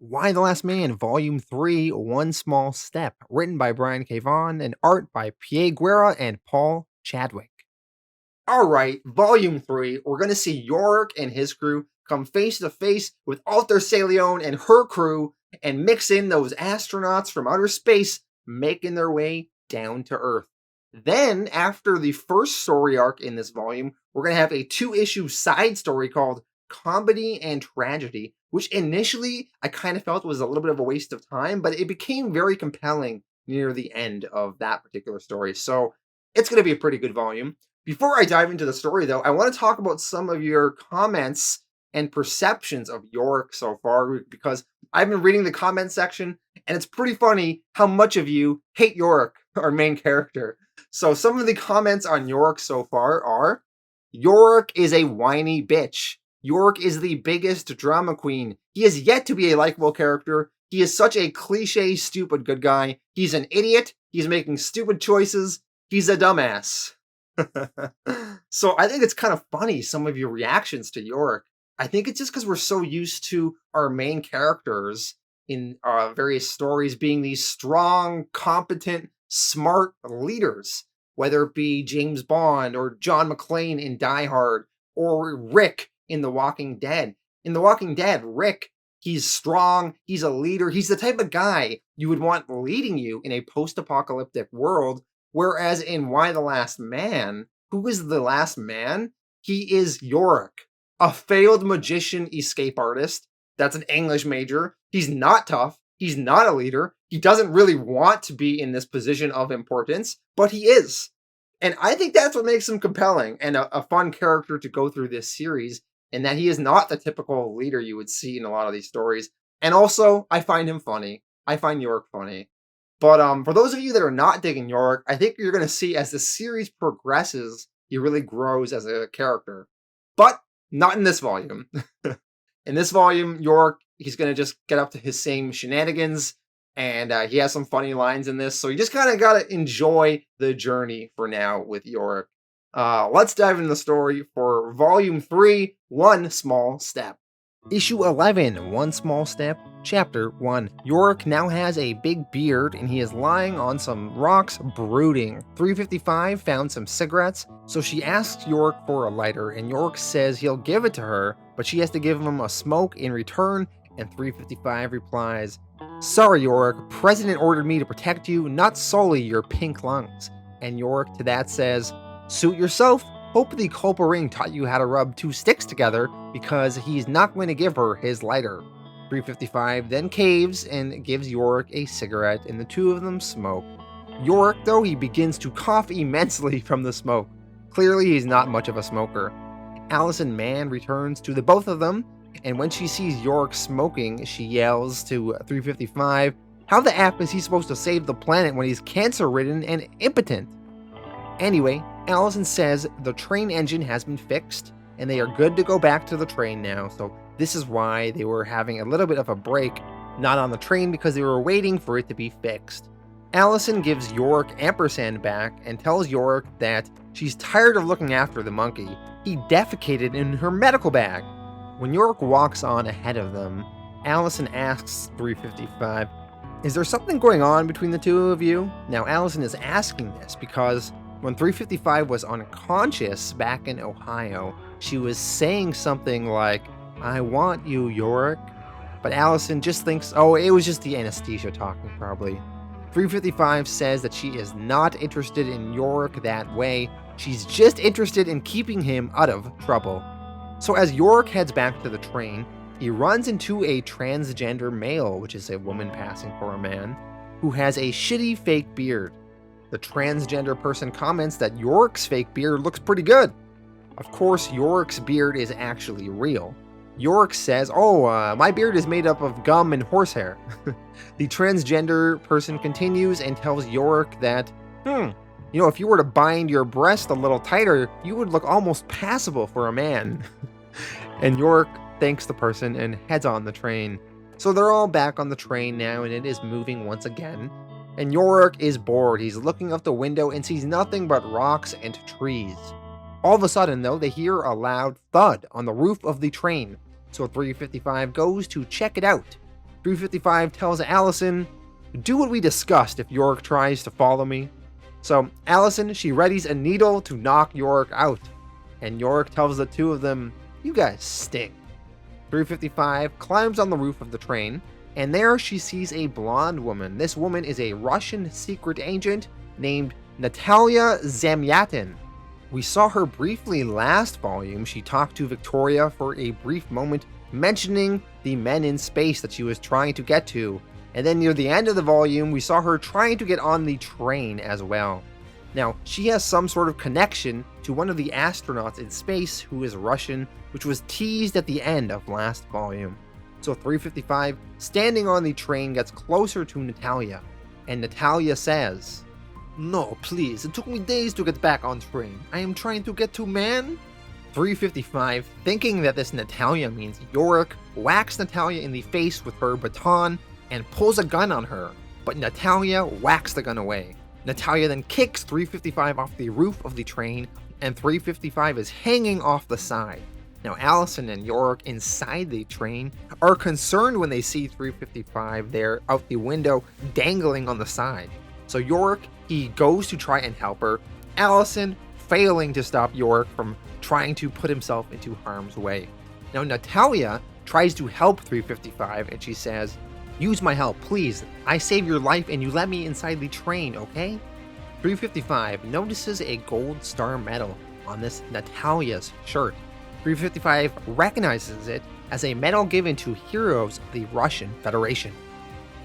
Why the Last Man, Volume 3, One Small Step, written by Brian K. Vaughan and art by Pierre Guerra and Paul Chadwick. Alright, Volume 3, we're going to see Yorick and his crew come face to face with Alter Salion and her crew and mix in those astronauts from outer space making their way down to Earth. Then, after the first story arc in this volume, we're going to have a 2-issue side story called Comedy and Tragedy, which initially I kind of felt was a little bit of a waste of time, but it became very compelling near the end of that particular story. So it's going to be a pretty good volume. Before I dive into the story, though, I want to talk about some of your comments and perceptions of Yorick so far, because I've been reading the comment section, and it's pretty funny how much of you hate Yorick, our main character. So some of the comments on Yorick so far are, Yorick is a whiny bitch. Yorick is the biggest drama queen. He is yet to be a likable character. He is such a cliche, stupid good guy. He's an idiot. He's making stupid choices. He's a dumbass. So I think it's kind of funny, some of your reactions to Yorick. I think it's just because we're so used to our main characters in various stories being these strong, competent, smart leaders, whether it be James Bond or John McClane in Die Hard or Rick in The Walking Dead. In The Walking Dead, Rick, he's strong, he's a leader, he's the type of guy you would want leading you in a post-apocalyptic world, whereas in Why the Last Man, who is the last man? He is Yorick, a failed magician escape artist that's an English major. He's not tough, he's not a leader, he doesn't really want to be in this position of importance, but he is. And I think that's what makes him compelling and a fun character to go through this series, and that he is not the typical leader you would see in a lot of these stories. And also, I find him funny. I find Yorick funny. But for those of you that are not digging Yorick, I think you're going to see as the series progresses, he really grows as a character. But not in this volume. In this volume, Yorick, he's going to just get up to his same shenanigans, and he has some funny lines in this, so you just kind of got to enjoy the journey for now with Yorick. Let's dive into the story for Volume 3, One Small Step. Issue 11, One Small Step, Chapter 1. Yorick now has a big beard, and he is lying on some rocks brooding. 355 found some cigarettes, so she asks Yorick for a lighter, and Yorick says he'll give it to her, but she has to give him a smoke in return, and 355 replies, "Sorry, Yorick, President ordered me to protect you, not solely your pink lungs." And Yorick to that says, "Suit yourself. Hope the Culpa Ring taught you how to rub two sticks together, because he's not going to give her his lighter." 355 then caves and gives Yorick a cigarette, and the two of them smoke. Yorick, though, he begins to cough immensely from the smoke. Clearly, he's not much of a smoker. Allison Mann returns to the both of them, and when she sees Yorick smoking, she yells to 355, "How the F is he supposed to save the planet when he's cancer-ridden and impotent?" Anyway, Allison says the train engine has been fixed, and they are good to go back to the train now, so this is why they were having a little bit of a break, not on the train because they were waiting for it to be fixed. Allison gives Yorick ampersand back and tells Yorick that she's tired of looking after the monkey. He defecated in her medical bag. When Yorick walks on ahead of them, Allison asks 355, "Is there something going on between the two of you?" Now, Allison is asking this because when 355 was unconscious back in Ohio, she was saying something like, "I want you, Yorick." But Allison just thinks, oh, it was just the anesthesia talking, probably. 355 says that she is not interested in Yorick that way. She's just interested in keeping him out of trouble. So as Yorick heads back to the train, he runs into a transgender male, which is a woman passing for a man, who has a shitty fake beard. The transgender person comments that Yorick's fake beard looks pretty good. Of course, Yorick's beard is actually real. Yorick says, my beard is made up of gum and horsehair. The transgender person continues and tells Yorick that, if you were to bind your breast a little tighter, you would look almost passable for a man. And Yorick thanks the person and heads on the train. So they're all back on the train now, and it is moving once again. And Yorick is bored. He's looking out the window and sees nothing but rocks and trees. All of a sudden, though, they hear a loud thud on the roof of the train. So 355 goes to check it out. 355 tells Allison, do what we discussed if Yorick tries to follow me. So Allison, she readies a needle to knock Yorick out. And Yorick tells the two of them, you guys stink. 355 climbs on the roof of the train, and there she sees a blonde woman. This woman is a Russian secret agent named Natalia Zamyatin. We saw her briefly last volume. She talked to Victoria for a brief moment, mentioning the men in space that she was trying to get to. And then near the end of the volume, we saw her trying to get on the train as well. Now, she has some sort of connection to one of the astronauts in space who is Russian, which was teased at the end of last volume. So 355, standing on the train, gets closer to Natalia, and Natalia says, no, please, it took me days to get back on train. I am trying to get to man. 355, thinking that this Natalia means Yorick, whacks Natalia in the face with her baton and pulls a gun on her, but Natalia whacks the gun away. Natalia then kicks 355 off the roof of the train, and 355 is hanging off the side. Now Allison and Yorick inside the train are concerned when they see 355 there out the window dangling on the side. So Yorick, he goes to try and help her, Allison failing to stop Yorick from trying to put himself into harm's way. Now Natalia tries to help 355 and she says, use my help, please. I saved your life and you let me inside the train, okay? 355 notices a gold star medal on this Natalia's shirt. 355 recognizes it as a medal given to heroes of the Russian Federation.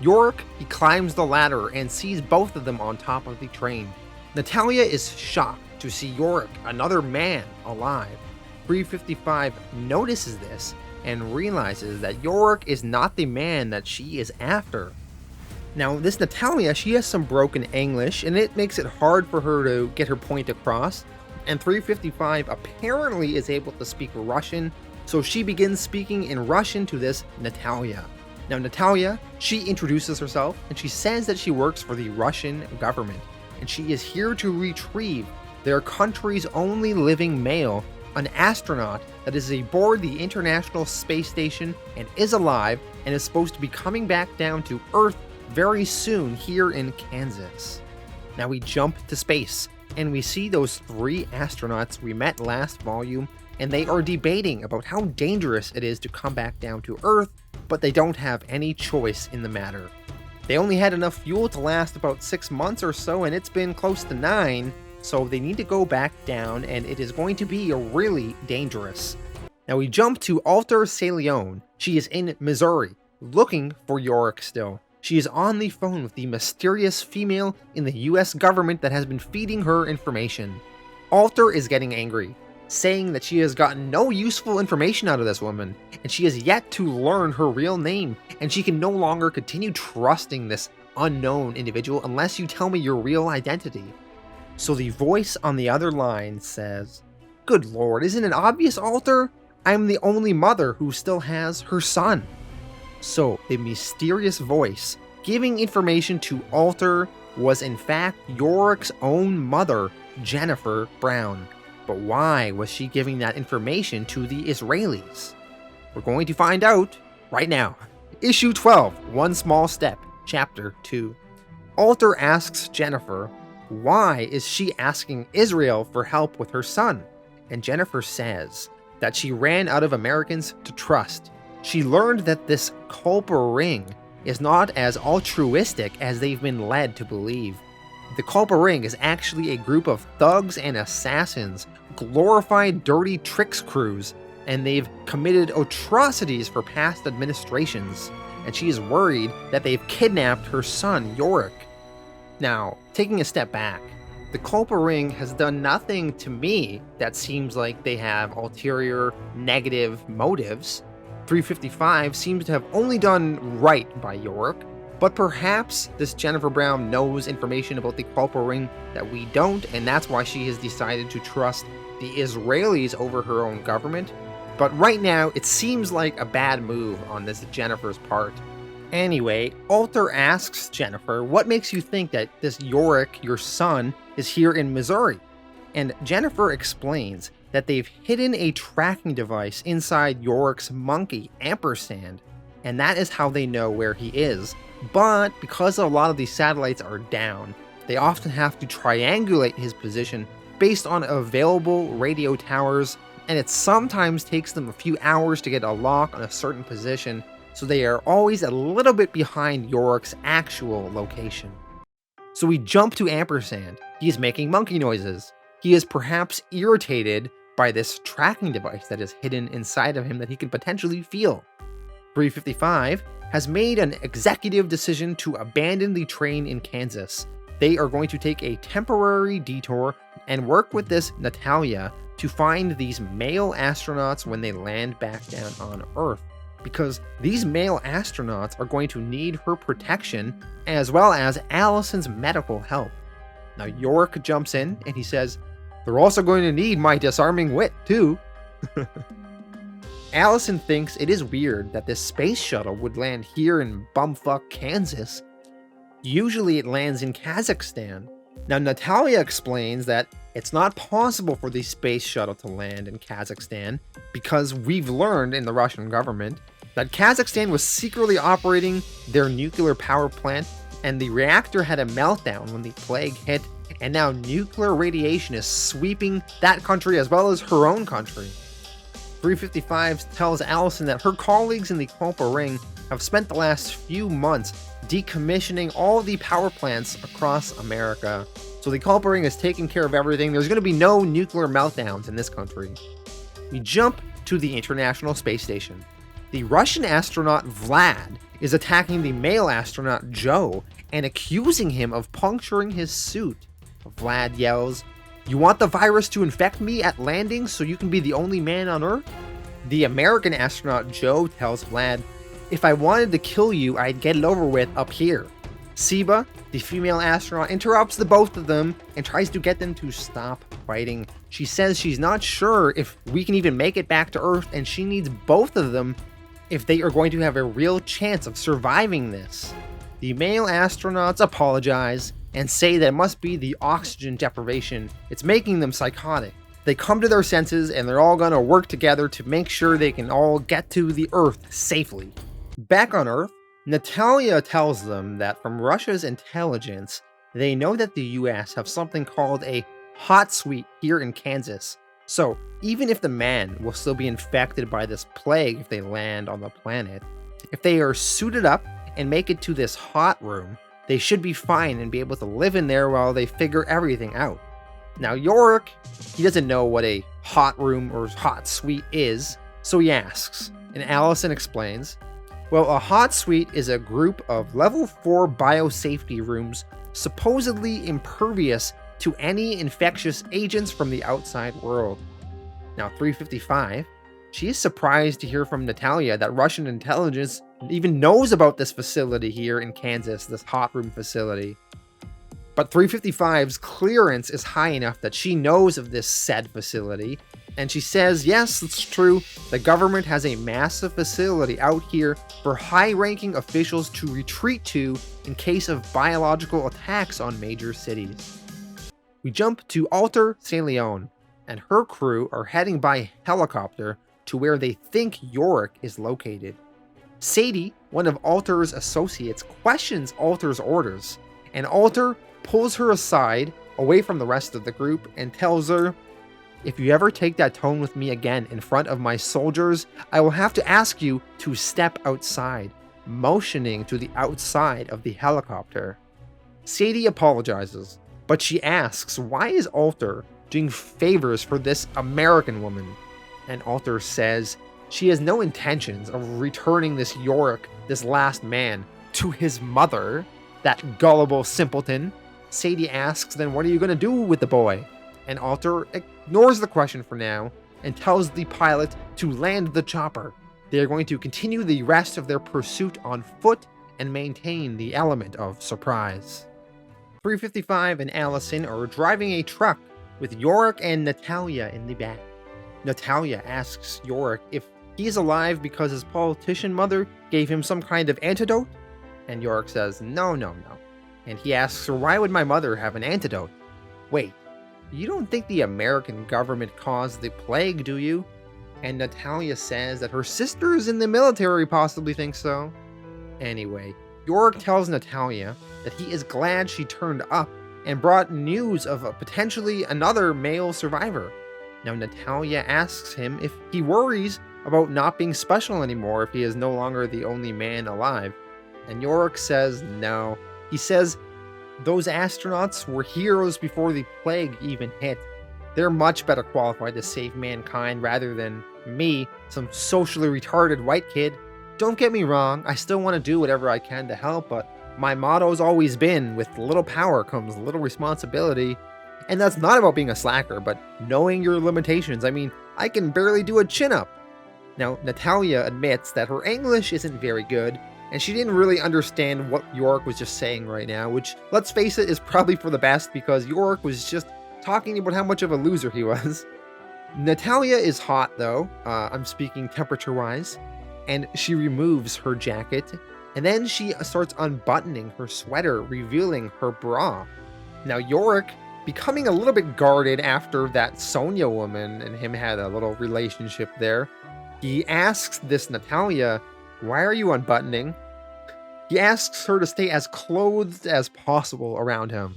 Yorick, he climbs the ladder and sees both of them on top of the train. Natalia is shocked to see Yorick, another man, alive. 355 notices this and realizes that Yorick is not the man that she is after. Now, this Natalia, she has some broken English, and it makes it hard for her to get her point across, and 355 apparently is able to speak Russian, so she begins speaking in Russian to this Natalia. Now, Natalia, she introduces herself, and she says that she works for the Russian government, and she is here to retrieve their country's only living male, an astronaut that is aboard the International Space Station and is alive and is supposed to be coming back down to Earth very soon here in Kansas. Now we jump to space and we see those three astronauts we met last volume, and they are debating about how dangerous it is to come back down to Earth, but they don't have any choice in the matter. They only had enough fuel to last about 6 months or so, and it's been close to 9, so they need to go back down, and it is going to be really dangerous. Now we jump to Alter Salion. She is in Missouri, looking for Yorick still. She is on the phone with the mysterious female in the US government that has been feeding her information. Alter is getting angry, saying that she has gotten no useful information out of this woman, and she has yet to learn her real name, and she can no longer continue trusting this unknown individual unless you tell me your real identity. So the voice on the other line says, good lord, isn't it obvious, Alter? I'm the only mother who still has her son. So the mysterious voice giving information to Alter was in fact Yorick's own mother, Jennifer Brown. But why was she giving that information to the Israelis? We're going to find out right now. Issue 12, One Small Step, Chapter 2. Alter asks Jennifer, why is she asking Israel for help with her son? And Jennifer says that she ran out of Americans to trust. She learned that this Culper Ring is not as altruistic as they've been led to believe. The Culper Ring is actually a group of thugs and assassins, glorified dirty tricks crews, and they've committed atrocities for past administrations, and she is worried that they've kidnapped her son, Yorick. Now, taking a step back, the Culper Ring has done nothing to me that seems like they have ulterior, negative motives. 355 seems to have only done right by Yorick, but perhaps this Jennifer Brown knows information about the Culper Ring that we don't, and that's why she has decided to trust the Israelis over her own government. But right now, it seems like a bad move on this Jennifer's part. Anyway, Alter asks Jennifer, what makes you think that this Yorick, your son, is here in Missouri? And Jennifer explains that they've hidden a tracking device inside Yorick's monkey, Ampersand. and that is how they know where he is. But because a lot of these satellites are down, they often have to triangulate his position based on available radio towers, and it sometimes takes them a few hours to get a lock on a certain position, so they are always a little bit behind Yorick's actual location. So we jump to Ampersand. He is making monkey noises. He is perhaps irritated by this tracking device that is hidden inside of him that he can potentially feel. 355 has made an executive decision to abandon the train in Kansas. They are going to take a temporary detour and work with this Natalia to find these male astronauts when they land back down on Earth, because these male astronauts are going to need her protection as well as Allison's medical help. Now Yorick jumps in and he says, "They're also going to need my disarming wit too." Allison thinks it is weird that this space shuttle would land here in bumfuck Kansas. Usually it lands in Kazakhstan. Now Natalia explains that it's not possible for the space shuttle to land in Kazakhstan because we've learned in the Russian government that Kazakhstan was secretly operating their nuclear power plant, and the reactor had a meltdown when the plague hit, and now nuclear radiation is sweeping that country as well as her own country. 355 tells Allison that her colleagues in the Culper Ring have spent the last few months decommissioning all the power plants across America. So the Culper Ring is taking care of everything. There's going to be no nuclear meltdowns in this country. We jump to the International Space Station. The Russian astronaut Vlad is attacking the male astronaut Joe and accusing him of puncturing his suit. Vlad yells, "You want the virus to infect me at landing so you can be the only man on Earth?" The American astronaut Joe tells Vlad, "If I wanted to kill you, I'd get it over with up here." Siba, the female astronaut, interrupts the both of them and tries to get them to stop fighting. She says she's not sure if we can even make it back to Earth, and she needs both of them if they are going to have a real chance of surviving this. The male astronauts apologize and say that it must be the oxygen deprivation. It's making them psychotic. They come to their senses and they're all going to work together to make sure they can all get to the Earth safely. Back on Earth, Natalia tells them that from Russia's intelligence, they know that the US have something called a hot suite here in Kansas. So even if the man will still be infected by this plague if they land on the planet, if they are suited up and make it to this hot room, they should be fine and be able to live in there while they figure everything out. Now Yorick, he doesn't know what a hot room or hot suite is, so he asks, and Allison explains, well, a hot suite is a group of level 4 biosafety rooms supposedly impervious to any infectious agents from the outside world. Now 355, she is surprised to hear from Natalia that Russian intelligence even knows about this facility here in Kansas, this hot room facility. But 355's clearance is high enough that she knows of this said facility, and she says, yes, it's true, the government has a massive facility out here for high-ranking officials to retreat to in case of biological attacks on major cities. We jump to Alter St. Leon, and her crew are heading by helicopter to where they think Yorick is located. Sadie, one of Alter's associates, questions Alter's orders, and Alter pulls her aside away from the rest of the group and tells her, if you ever take that tone with me again in front of my soldiers, I will have to ask you to step outside, motioning to the outside of the helicopter. Sadie apologizes, but she asks, why is Alter doing favors for this American woman? And Alter says she has no intentions of returning this Yorick, this last man, to his mother, that gullible simpleton. Sadie asks, then what are you going to do with the boy? And Alter ignores the question for now and tells the pilot to land the chopper. They are going to continue the rest of their pursuit on foot and maintain the element of surprise. 355 and Allison are driving a truck with Yorick and Natalia in the back. Natalia asks Yorick if he's alive because his politician mother gave him some kind of antidote, and Yorick says, no. And he asks her, why would my mother have an antidote? Wait, you don't think the American government caused the plague, do you? And Natalia says that her sisters in the military possibly think so. Anyway, Yorick tells Natalia that he is glad she turned up and brought news of potentially another male survivor. Now Natalia asks him if he worries about not being special anymore if he is no longer the only man alive. And Yorick says no. He says those astronauts were heroes before the plague even hit. They're much better qualified to save mankind rather than me, some socially retarded white kid. Don't get me wrong, I still want to do whatever I can to help, but my motto's always been, with little power comes little responsibility. And that's not about being a slacker, but knowing your limitations. I mean, I can barely do a chin-up. Now, Natalia admits that her English isn't very good, and she didn't really understand what Yorick was just saying right now, which, let's face it, is probably for the best because Yorick was just talking about how much of a loser he was. Natalia is hot though, I'm speaking temperature-wise, and she removes her jacket, and then she starts unbuttoning her sweater, revealing her bra. Now Yorick, becoming a little bit guarded after that Sonia woman and him had a little relationship there, he asks this Natalia, "Why are you unbuttoning?" He asks her to stay as clothed as possible around him.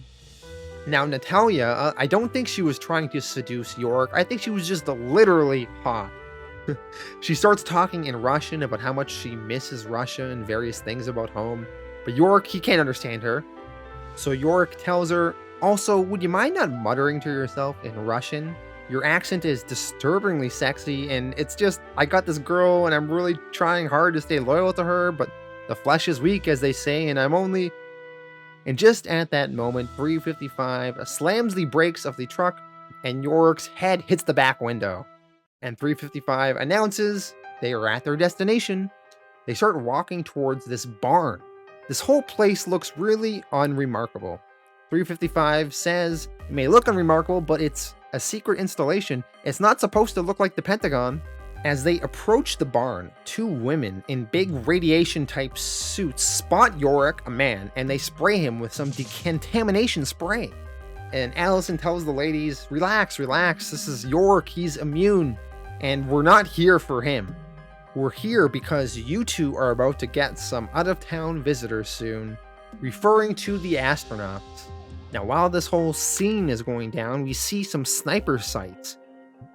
Now Natalia, I don't think she was trying to seduce Yorick. I think she was just literally hot. She starts talking in Russian about how much she misses Russia and various things about home. But Yorick, he can't understand her. So Yorick tells her, "Also, would you mind not muttering to yourself in Russian? Your accent is disturbingly sexy, and it's just, I got this girl and I'm really trying hard to stay loyal to her, but the flesh is weak, as they say, and I'm only..." And just at that moment, 355 slams the brakes of the truck, and Yorick's head hits the back window. And 355 announces they are at their destination. They start walking towards this barn. This whole place looks really unremarkable. 355 says, "It may look unremarkable, but it's a secret installation. It's not supposed to look like the Pentagon." As they approach the barn, two women in big radiation-type suits spot Yorick, a man, and they spray him with some decontamination spray. And Allison tells the ladies, relax, this is Yorick, he's immune, and we're not here for him. We're here because you two are about to get some out-of-town visitors soon, referring to the astronauts. Now, while this whole scene is going down, we see some sniper sights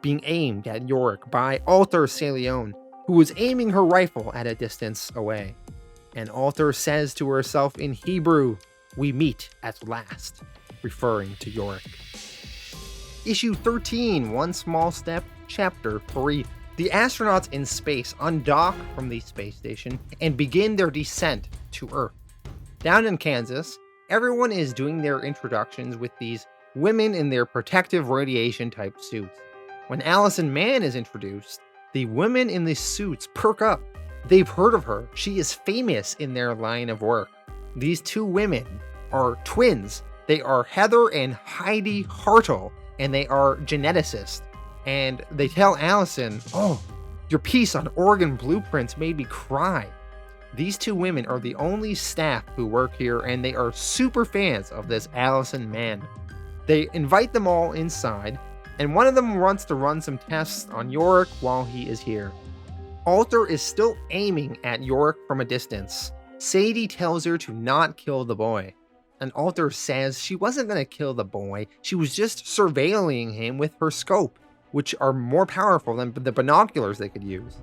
being aimed at Yorick by Alter Saleon, who was aiming her rifle at a distance away. And Alter says to herself in Hebrew, "We meet at last," referring to Yorick. Issue 13, One Small Step, Chapter 3. The astronauts in space undock from the space station and begin their descent to Earth. Down in Kansas, everyone is doing their introductions with these women in their protective radiation-type suits. When Allison Mann is introduced, the women in the suits perk up. They've heard of her. She is famous in their line of work. These two women are twins. They are Heather and Heidi Hartle, and they are geneticists. And they tell Allison, "Oh, your piece on organ blueprints made me cry." These two women are the only staff who work here, and they are super fans of this Allison Mann. They invite them all inside, and one of them wants to run some tests on Yorick while he is here. Alter is still aiming at Yorick from a distance. Sadie tells her to not kill the boy, and Alter says she wasn't going to kill the boy, she was just surveilling him with her scope, which are more powerful than the binoculars they could use.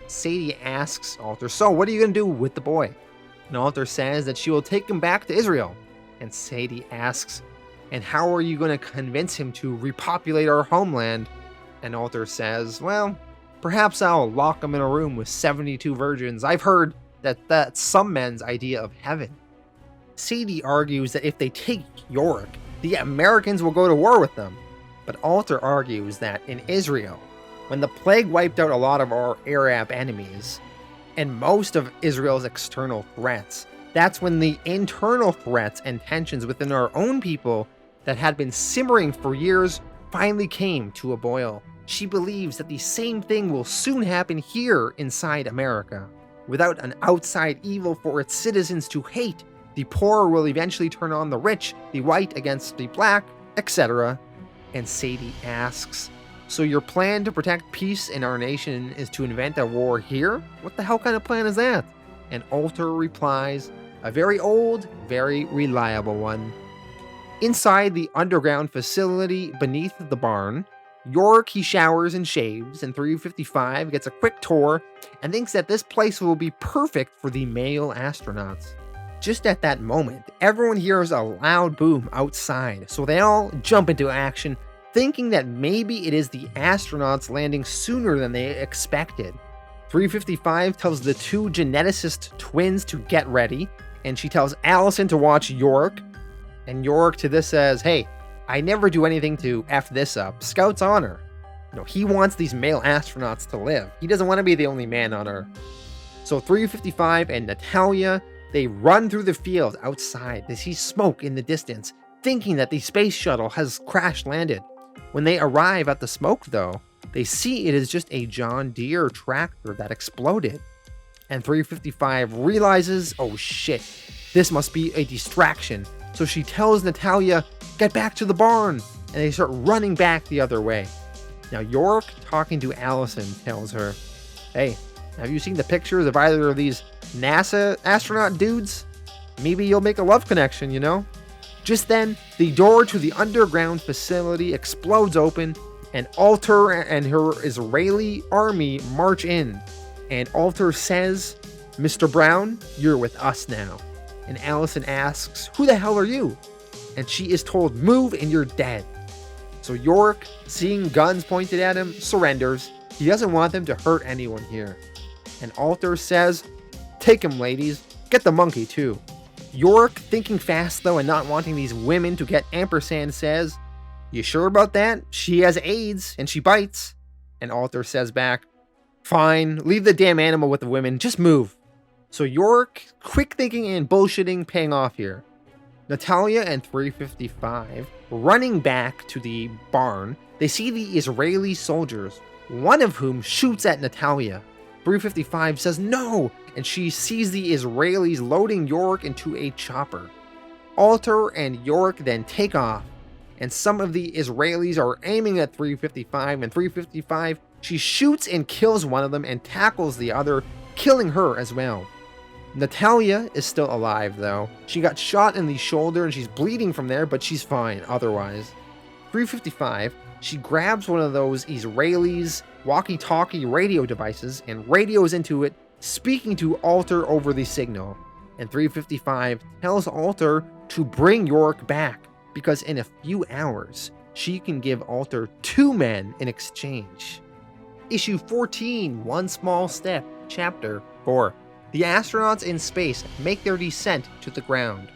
Sadie asks Alter, "So what are you going to do with the boy?" And Alter says that she will take him back to Israel. And Sadie asks, "And how are you going to convince him to repopulate our homeland?" And Alter says, "Well, perhaps I'll lock him in a room with 72 virgins. I've heard that that's some men's idea of heaven." Sadie argues that if they take Yorick, the Americans will go to war with them. But Alter argues that in Israel, when the plague wiped out a lot of our Arab enemies, and most of Israel's external threats, that's when the internal threats and tensions within our own people that had been simmering for years finally came to a boil. She believes that the same thing will soon happen here inside America. Without an outside evil for its citizens to hate, the poor will eventually turn on the rich, the white against the black, etc. And Sadie asks, So your plan to protect peace in our nation is to invent a war here? What the hell kind of plan is that? And Alter replies, a very old, very reliable one. Inside the underground facility beneath the barn, Yorick, he showers and shaves, and 355 gets a quick tour and thinks that this place will be perfect for the male astronauts. Just at that moment, everyone hears a loud boom outside, so they all jump into action, thinking that maybe it is the astronauts landing sooner than they expected. 355 tells the two geneticist twins to get ready, and she tells Allison to watch Yorick, and Yorick to this says, hey, I never do anything to F this up. Scout's honor. He wants these male astronauts to live. He doesn't want to be the only man on Earth. So 355 and Natalia, they run through the field outside. They see smoke in the distance, thinking that the space shuttle has crash landed. When they arrive at the smoke, though, they see it is just a John Deere tractor that exploded. And 355 realizes, oh shit, this must be a distraction. So she tells Natalia, get back to the barn, and they start running back the other way. Now Yorick, talking to Allison, tells her, hey, have you seen the pictures of either of these NASA astronaut dudes? Maybe you'll make a love connection, you know? Just then, the door to the underground facility explodes open, and Alter and her Israeli army march in. And Alter says, Mr. Brown, you're with us now. And Allison asks, who the hell are you? And she is told, move and you're dead. So Yorick, seeing guns pointed at him, surrenders. He doesn't want them to hurt anyone here. And Alter says, take him, ladies. Get the monkey, too. Yorick, thinking fast, though, and not wanting these women to get ampersand, says, you sure about that? She has AIDS, and she bites. And Alter says back, fine, leave the damn animal with the women, just move. So Yorick, quick thinking and bullshitting, paying off here. Natalia and 355, running back to the barn, they see the Israeli soldiers, one of whom shoots at Natalia. 355 says no, and she sees the Israelis loading Yorick into a chopper. Alter and Yorick then take off, and some of the Israelis are aiming at 355, and 355, she shoots and kills one of them and tackles the other, killing her as well. Natalia is still alive, though. She got shot in the shoulder and she's bleeding from there, but she's fine otherwise. 355, she grabs one of those Israelis' walkie-talkie radio devices and radios into it, speaking to Alter over the signal. And 355 tells Alter to bring Yorick back, because in a few hours, she can give Alter 2 men in exchange. Issue 14, One Small Step, Chapter 4. The astronauts in space make their descent to the ground.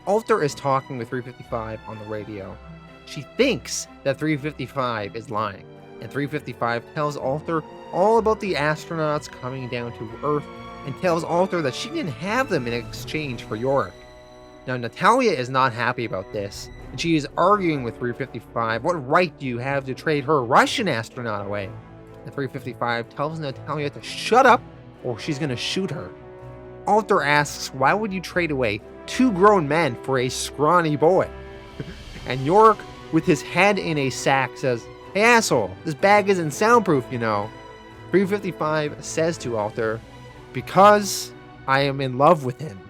Alter is talking with 355 on the radio. She thinks that 355 is lying, and 355 tells Alter all about the astronauts coming down to Earth and tells Alter that she didn't have them in exchange for Yorick. Now Natalia is not happy about this, and she is arguing with 355, what right do you have to trade her Russian astronaut away? And 355 tells Natalia to shut up or she's gonna shoot her. Alter asks, why would you trade away 2 grown men for a scrawny boy? And Yorick, with his head in a sack, says, hey asshole, this bag isn't soundproof, you know. 355 says to Alter, because I am in love with him.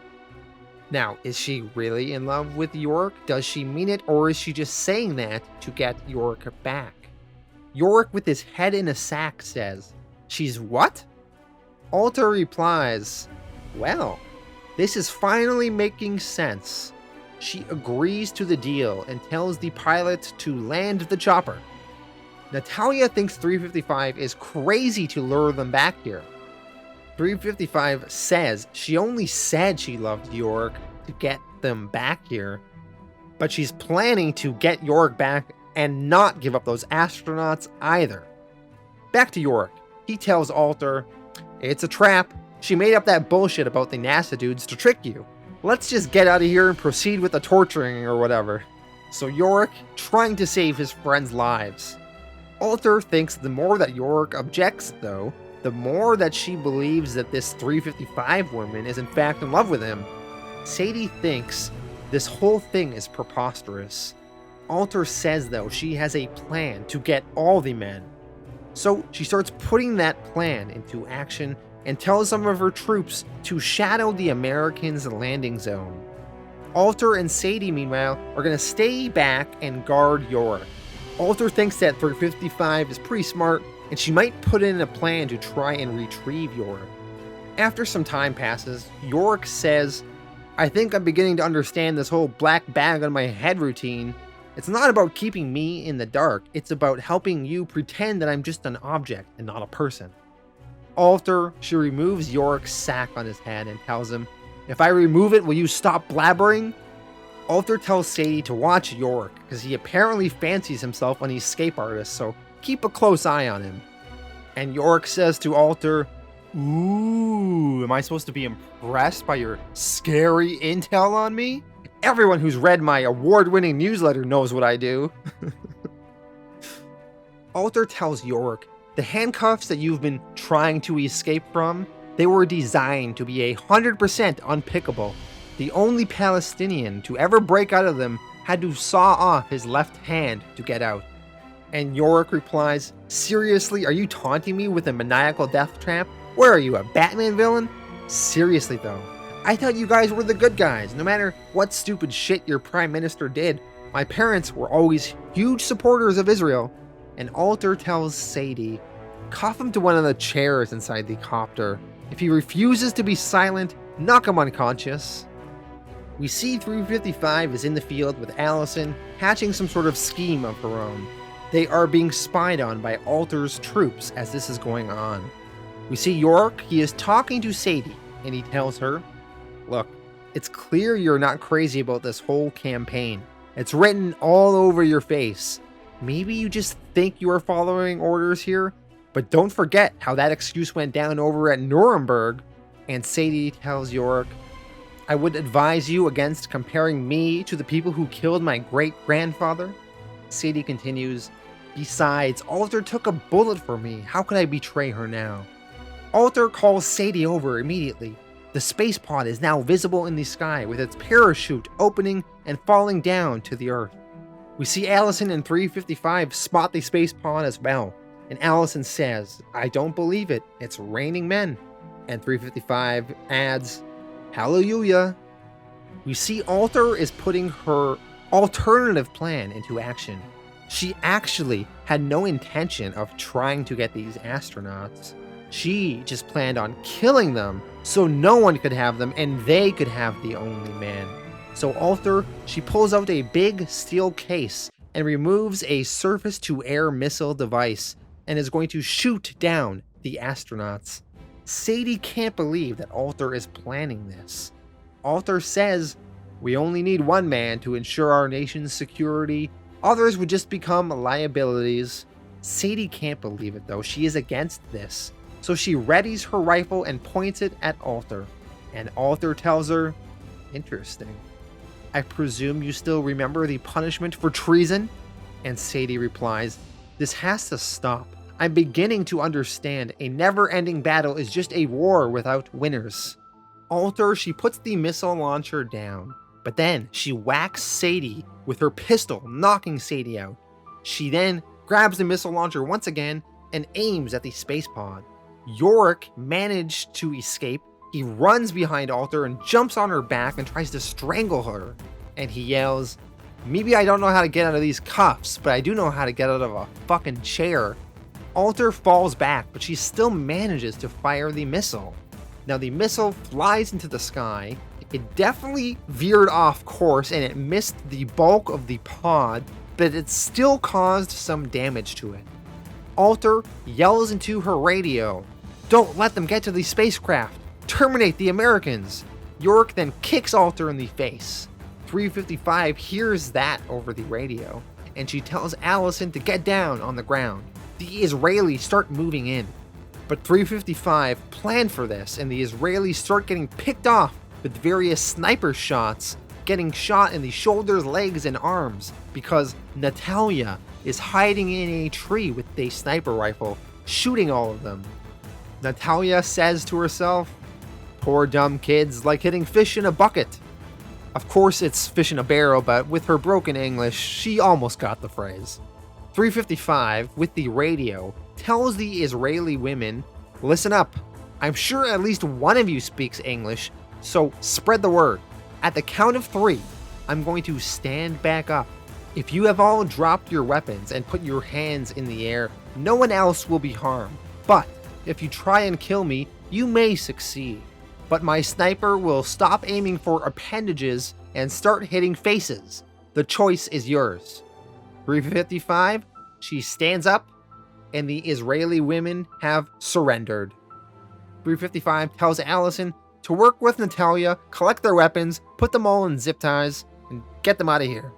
Now, is she really in love with Yorick? Does she mean it, or is she just saying that to get Yorick back? Yorick, with his head in a sack, says, she's what? Alter replies, well, this is finally making sense. She agrees to the deal and tells the pilot to land the chopper. Natalia thinks 355 is crazy to lure them back here. 355 says she only said she loved Yorick to get them back here, but she's planning to get Yorick back and not give up those astronauts either. Back to Yorick. He tells Alter, it's a trap. She made up that bullshit about the NASA dudes to trick you. Let's just get out of here and proceed with the torturing or whatever. So Yorick, trying to save his friends' lives. Alter thinks the more that Yorick objects, though, the more that she believes that this 355 woman is in fact in love with him. Sadie thinks this whole thing is preposterous. Alter says, though, she has a plan to get all the men. So she starts putting that plan into action and tells some of her troops to shadow the Americans' landing zone. Alter and Sadie, meanwhile, are going to stay back and guard Yorick. Alter thinks that 355 is pretty smart, and she might put in a plan to try and retrieve Yorick. After some time passes, Yorick says, "I think I'm beginning to understand this whole black bag on my head routine. It's not about keeping me in the dark, it's about helping you pretend that I'm just an object and not a person." Alter, she removes Yorick's sack on his head and tells him, "If I remove it, will you stop blabbering?" Alter tells Sadie to watch Yorick, because he apparently fancies himself an escape artist, so keep a close eye on him. And Yorick says to Alter, "Ooh, am I supposed to be impressed by your scary intel on me? Everyone who's read my award-winning newsletter knows what I do." Alter tells Yorick, "The handcuffs that you've been trying to escape from, they were designed to be 100% unpickable. The only Palestinian to ever break out of them had to saw off his left hand to get out." And Yorick replies, "Seriously, are you taunting me with a maniacal death trap? Where are you, a Batman villain? Seriously though, I thought you guys were the good guys. No matter what stupid shit your prime minister did, my parents were always huge supporters of Israel." And Alter tells Sadie, "Cuff him to one of the chairs inside the copter. If he refuses to be silent, knock him unconscious." We see 355 is in the field with Allison, hatching some sort of scheme of her own. They are being spied on by Alter's troops as this is going on. We see Yorick, he is talking to Sadie, and he tells her, "Look, it's clear you're not crazy about this whole campaign. It's written all over your face. Maybe you just think you are following orders here, but don't forget how that excuse went down over at Nuremberg." And Sadie tells Yorick, "I would advise you against comparing me to the people who killed my great-grandfather." Sadie continues, "Besides, Alter took a bullet for me. How could I betray her now?" Alter calls Sadie over immediately. The space pod is now visible in the sky with its parachute opening and falling down to the earth. We see Allison and 355 spot the space pod as well, and Allison says, "I don't believe it. It's raining men." And 355 adds, "Hallelujah." We see Alter is putting her alternative plan into action. She actually had no intention of trying to get these astronauts. She just planned on killing them so no one could have them and they could have the only man. So Alter, she pulls out a big steel case and removes a surface-to-air missile device and is going to shoot down the astronauts. Sadie can't believe that Alter is planning this. Alter says, "We only need one man to ensure our nation's security. Others would just become liabilities." Sadie can't believe it though. She is against this. So she readies her rifle and points it at Alter. And Alter tells her, "Interesting. I presume you still remember the punishment for treason?" And Sadie replies, "This has to stop. I'm beginning to understand a never-ending battle is just a war without winners." Alter, she puts the missile launcher down, but then she whacks Sadie with her pistol, knocking Sadie out. She then grabs the missile launcher once again and aims at the space pod. Yorick managed to escape. He runs behind Alter and jumps on her back and tries to strangle her. And he yells, "Maybe I don't know how to get out of these cuffs, but I do know how to get out of a fucking chair." Alter falls back, but she still manages to fire the missile. Now the missile flies into the sky. It definitely veered off course and it missed the bulk of the pod, but it still caused some damage to it. Alter yells into her radio, "Don't let them get to the spacecraft! Terminate the Americans!" Yorick then kicks Alter in the face. 355 hears that over the radio, and she tells Allison to get down on the ground. The Israelis start moving in. But 355 planned for this, and the Israelis start getting picked off with various sniper shots, getting shot in the shoulders, legs, and arms, because Natalia is hiding in a tree with a sniper rifle, shooting all of them. Natalia says to herself, "Poor dumb kids, like hitting fish in a bucket." Of course, it's fish in a barrel, but with her broken English, she almost got the phrase. 355, with the radio, tells the Israeli women, "Listen up. I'm sure at least one of you speaks English, so spread the word. At the count of 3, I'm going to stand back up. If you have all dropped your weapons and put your hands in the air, no one else will be harmed. But if you try and kill me, you may succeed. But my sniper will stop aiming for appendages and start hitting faces. The choice is yours." 355, she stands up, and the Israeli women have surrendered. 355 tells Allison to work with Natalia, collect their weapons, put them all in zip ties, and get them out of here.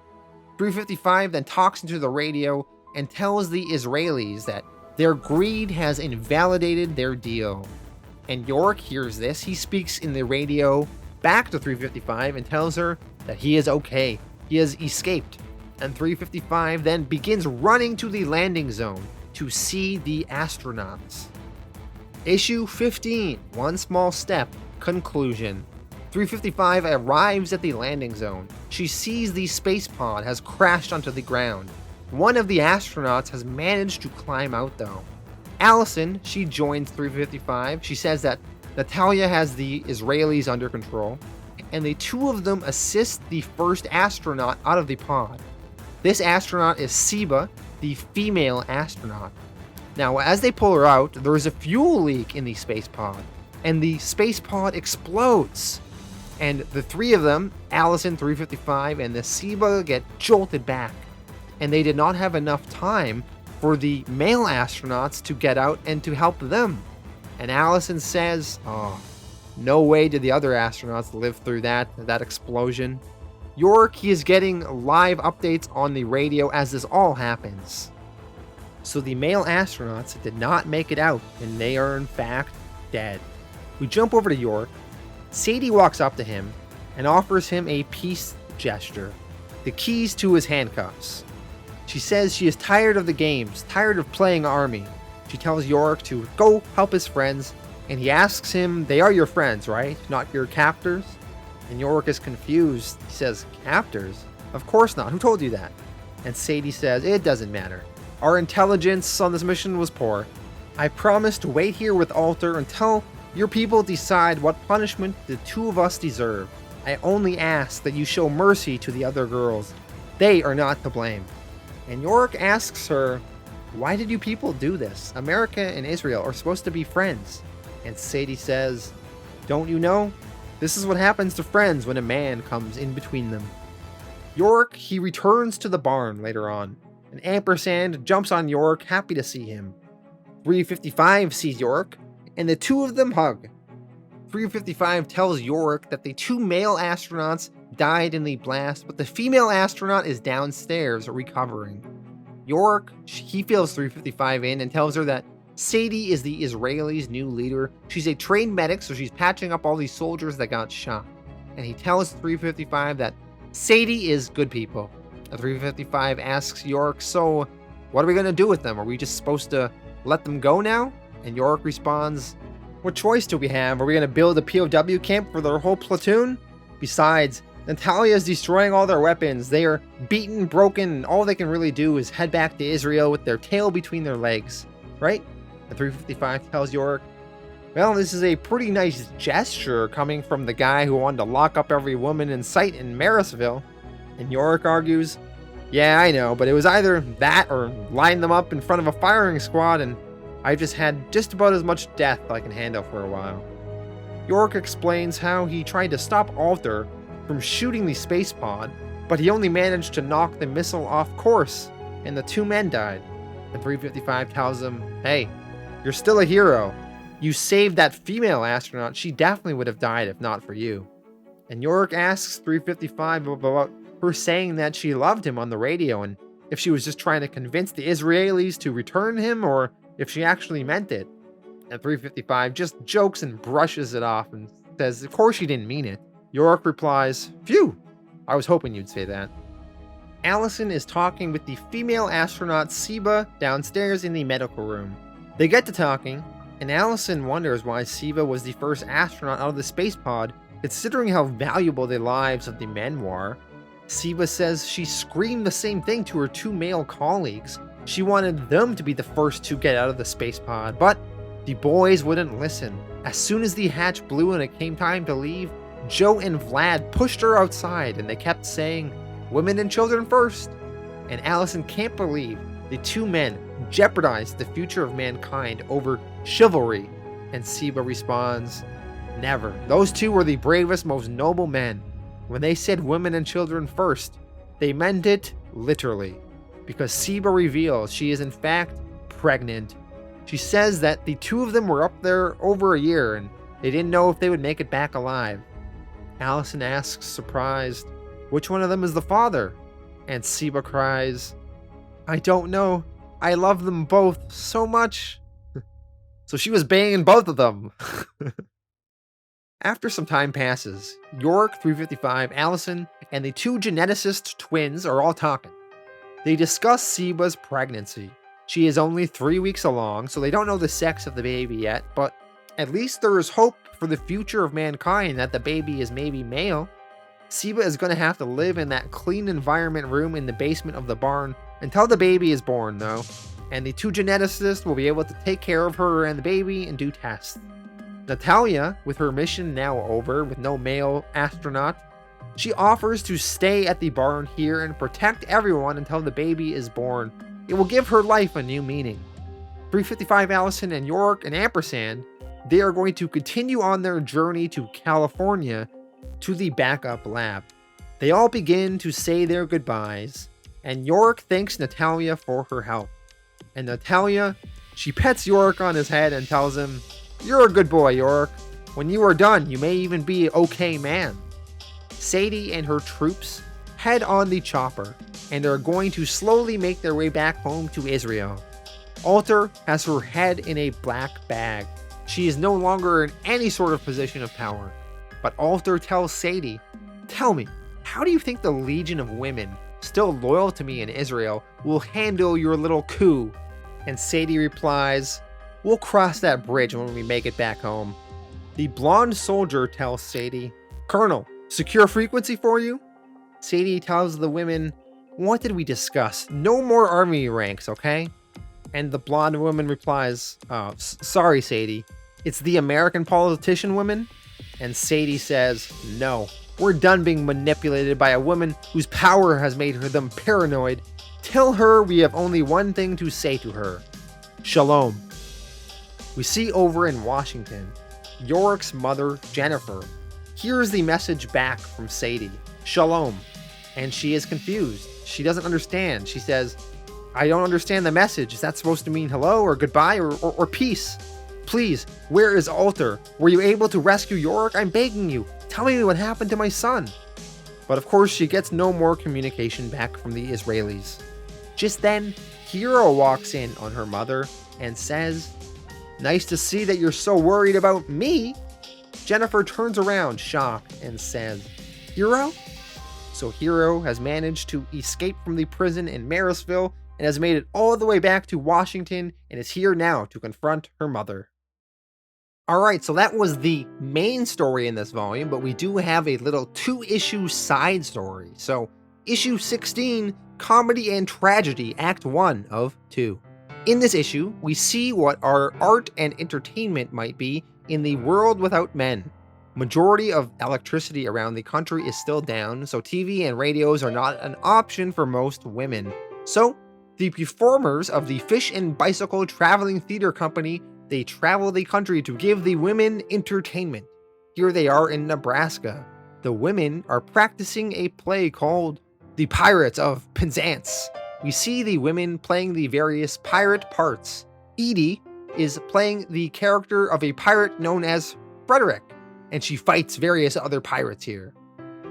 355 then talks into the radio and tells the Israelis that their greed has invalidated their deal. And Yorick hears this. He speaks in the radio back to 355 and tells her that he is okay. He has escaped. And 355 then begins running to the landing zone to see the astronauts. Issue 15, One Small Step, Conclusion. 355 arrives at the landing zone. She sees the space pod has crashed onto the ground. One of the astronauts has managed to climb out though. Allison, she joins 355. She says that Natalia has the Israelis under control, and the two of them assist the first astronaut out of the pod. This astronaut is Siba, the female astronaut. Now, as they pull her out, there is a fuel leak in the space pod, and the space pod explodes. And the three of them, Allison, 355, and the Siba, get jolted back. And they did not have enough time for the male astronauts to get out and to help them. And Allison says, "Oh, no way did the other astronauts live through that explosion." Yorick, he is getting live updates on the radio as this all happens. So the male astronauts did not make it out, and they are in fact dead. We jump over to Yorick. Sadie walks up to him and offers him a peace gesture, the keys to his handcuffs. She says she is tired of the games, tired of playing army. She tells Yorick to go help his friends, and he asks him, "They are your friends, right? Not your captors?" And Yorick is confused. He says, "Captors? Of course not. Who told you that?" And Sadie says, "It doesn't matter. Our intelligence on this mission was poor. I promise to wait here with Alter until your people decide what punishment the two of us deserve. I only ask that you show mercy to the other girls. They are not to blame." And Yorick asks her, "Why did you people do this? America and Israel are supposed to be friends." And Sadie says, "Don't you know? This is what happens to friends when a man comes in between them." Yorick, he returns to the barn later on, and Ampersand jumps on Yorick, happy to see him. 355 sees Yorick, and the two of them hug. 355 tells Yorick that the two male astronauts died in the blast, but the female astronaut is downstairs recovering. Yorick, he fills 355 in and tells her that Sadie is the Israelis' new leader. She's a trained medic, so she's patching up all these soldiers that got shot. And he tells 355 that Sadie is good people. And 355 asks Yorick, "So, what are we going to do with them? Are we just supposed to let them go now?" And Yorick responds, "What choice do we have? Are we going to build a POW camp for their whole platoon? Besides, Natalia is destroying all their weapons. They are beaten, broken, and all they can really do is head back to Israel with their tail between their legs. Right?" And 355 tells Yorick, "Well, this is a pretty nice gesture coming from the guy who wanted to lock up every woman in sight in Marysville." And Yorick argues, "Yeah, I know, but it was either that or line them up in front of a firing squad, and I've just had just about as much death I can handle for a while." Yorick explains how he tried to stop Alter from shooting the space pod, but he only managed to knock the missile off course, and the two men died. And 355 tells him, "Hey, you're still a hero. You saved that female astronaut. She definitely would have died if not for you." And Yorick asks 355 about her saying that she loved him on the radio, and if she was just trying to convince the Israelis to return him, or if she actually meant it. And 355 just jokes and brushes it off and says, "Of course she didn't mean it." Yorick replies, "Phew, I was hoping you'd say that." Allison is talking with the female astronaut Siba downstairs in the medical room. They get to talking, and Allison wonders why Siba was the first astronaut out of the space pod Considering how valuable the lives of the men were, Siba says she screamed the same thing to her two male colleagues. She wanted them to be the first to get out of the space pod, but the boys wouldn't listen. As soon as the hatch blew and it came time to leave, Joe and Vlad pushed her outside and they kept saying, "Women and children first." And Allison can't believe the two men jeopardized the future of mankind over chivalry. And Siba responds, "Never. Those two were the bravest, most noble men. When they said women and children first, they meant it literally." Because Siba reveals she is in fact pregnant. She says that the two of them were up there over a year and they didn't know if they would make it back alive. Allison asks, surprised, which one of them is the father? And Siba cries, "I don't know. I love them both so much." So she was banging both of them. After some time passes, Yorick 355, Allison, and the two geneticist twins are all talking. They discuss Siba's pregnancy. She is only 3 weeks along, so they don't know the sex of the baby yet, but at least there is hope for the future of mankind that the baby is maybe male. Siba is going to have to live in that clean environment room in the basement of the barn until the baby is born, though, and the two geneticists will be able to take care of her and the baby and do tests. Natalia, with her mission now over with no male astronaut, she offers to stay at the barn here and protect everyone until the baby is born. It will give her life a new meaning. 355 Allison and Yorick and Ampersand, they are going to continue on their journey to California to the backup lab. They all begin to say their goodbyes, and Yorick thanks Natalia for her help. And Natalia, she pets Yorick on his head and tells him, "You're a good boy, Yorick. When you are done, you may even be an okay man." Sadie and her troops head on the chopper and are going to slowly make their way back home to Israel. Alter has her head in a black bag. She is no longer in any sort of position of power. But Alter tells Sadie, "Tell me, how do you think the legion of women still loyal to me in Israel will handle your little coup?" And Sadie replies, "We'll cross that bridge when we make it back home." The blonde soldier tells Sadie, "Colonel, secure frequency for you?" Sadie tells the women, "What did we discuss? No more army ranks, okay?" And the blonde woman replies, "Sorry, Sadie. It's the American politician women?" And Sadie says, "No, we're done being manipulated by a woman whose power has made them paranoid. Tell her we have only one thing to say to her. Shalom." We see over in Washington, Yorick's mother, Jennifer, hears the message back from Sadie, "Shalom," and she is confused. She doesn't understand. She says, "I don't understand the message. Is that supposed to mean hello or goodbye or peace? Please, where is Alter? Were you able to rescue Yorick? I'm begging you. Tell me what happened to my son." But of course, she gets no more communication back from the Israelis. Just then, Hero walks in on her mother and says, "Nice to see that you're so worried about me." Jennifer turns around, shocked, and says, "Hero?" So Hero has managed to escape from the prison in Marysville and has made it all the way back to Washington and is here now to confront her mother. Alright, so that was the main story in this volume, but we do have a little 2-issue side story. So, issue 16, Comedy and Tragedy, Act 1 of 2. In this issue, we see what our art and entertainment might be in the world without men. Majority of electricity around the country is still down, so TV and radios are not an option for most women. So, the performers of the Fish and Bicycle Traveling Theater Company, they travel the country to give the women entertainment. Here they are in Nebraska. The women are practicing a play called The Pirates of Penzance. We see the women playing the various pirate parts. Edie is playing the character of a pirate known as Frederick, and she fights various other pirates here.